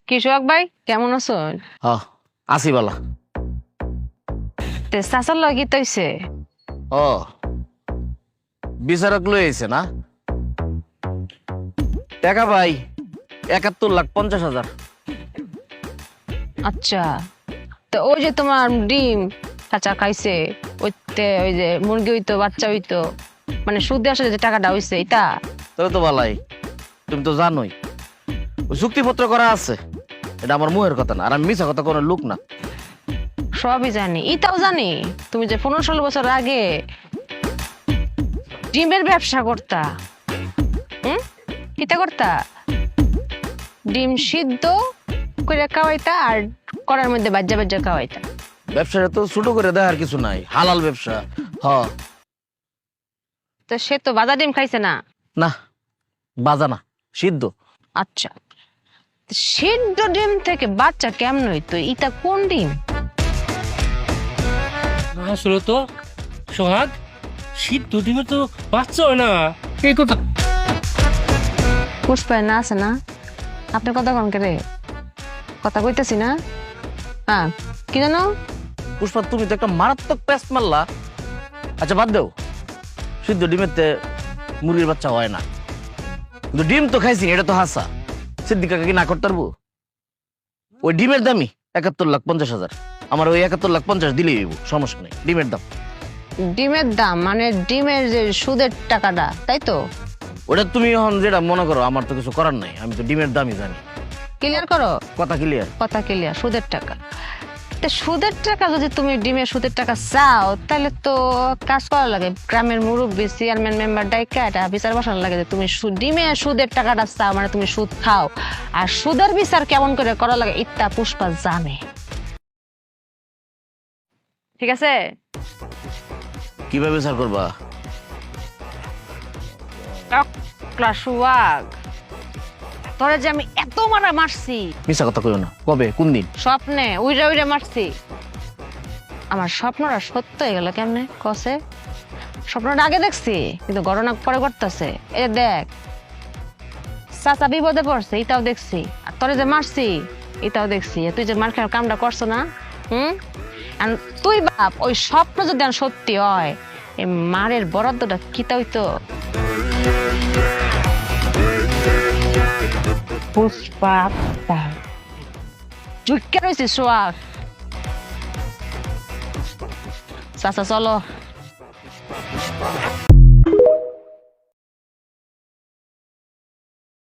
কি সোহাগ ভাই কেমন আছো? আসি বালা। তে চাচার লগে কি তৈছে? ও বিচারক লই আইছে না? টাকা ভাই ৭১,৫০,০০০। আচ্ছা, তো ওই যে তোমার ডিম চাচা খাইছে, ওই যে মুরগি হইতো বাচ্চা হইতো, মানে সুদে আসলে যে টাকাটা হইছে এটা? তবে তো বালাই, তুমি তো জানোই ওই চুক্তিপত্র করা আছে। এটা আমার মুহের কথা না, আর আমি মিছা কথা কোনো লোক না। সবই জানি, এটাও জানি তুমি যে ১৫-১৬ বছর আগে ডিমের ব্যবসা করতা। কিতা করতা? ডিম সিদ্ধ করে খাওয়াইতা আর করার মধ্যে বাজ্যা বাজ্যা খাওয়াইতা। ব্যবসাটা তো ছোট করে দেয়, আর কিছু নাই, হালাল ব্যবসা। তো সে তো বাজা ডিম খাইছে না? না, বাজা না, সিদ্ধ। আচ্ছা, তো সিদ্ধ ডিম থেকে বাচ্চা কেমন হইতো? ইটা কোন ডিম? আসলে তো সোহাগ, সিদ্ধ ডিমে তো বাচ্চা হয় না, এই কথা। পুষ্পায় না আছে না? আপনি কথা কন কে রে? কথা কইতেছি না? হ্যাঁ, কি জানো? পুষ্পা, তুমি তো একটা মারাত্মক পেস্ট মারলা। আচ্ছা বাদ দেও, সিদ্ধ ডিমেতে মুরগির বাচ্চা হয় না, কিন্তু ডিম তো খাইছি, এটা তো হাসা। সিদ্দিকাকে কি না করতে পারবো? ওই ডিমের দামই ৭১,৫০,০০০। আমার ওই ৭১,৫০,০০০ দিলেই হইব, সমস্যা নেই। ডিমের দাম, ডিমের দাম মানে ডিমের যে সুদের টাকাটা, তাই তো? ওটা তুমি এখন যেটা মনে করো, আমার তো কিছু করার নাই, আমি তো ডিমের দামই জানি। ক্লিয়ার করো কথা ক্লিয়ার? কথা ক্লিয়ার। সুদের টাকা, তো সুদের টাকা যদি তুমি ডিমের সুদের টাকা চাও, তাহলে তো কাজ করা লাগে, গ্রামের মুরব্বী চেয়ারম্যান মেম্বার ডাইকা এটা বিচার বসানো লাগে যে তুমি ডিমের সুদের টাকাটা চাও, মানে তুমি সুদ খাও। আর সুদের বিচার কেমন করে করা লাগে ইত্যা পুষ্পা জানে, ঠিক আছে? কিভাবে বিচার করবা? সোহাগ, তোরে যে আমি এত মারা মারছি, মিছা কথা কইও না। কবে, কোন দিন? স্বপ্নে উইরা উইরা মারছি। আমার স্বপ্নটা সত্য হয়ে গেল কেমনে কসে? স্বপ্নটা আগে দেখছি, কিন্তু ঘটনা পরে করতেছে। এ দেখ, চাচা বিপদে পড়ছে এটাও দেখছি, আর তোরে যে মারছি এটাও দেখছি। তুই যে মার খাওয়ার কামটা করছো না, আর তুই বাপ, ওই স্বপ্ন যদি আর সত্যি হয়, এই মারের বরাদ্দটা কিতা হইতো? পুষ্পা চুইকা রয়েছে সোহাগ। চাচা চলো।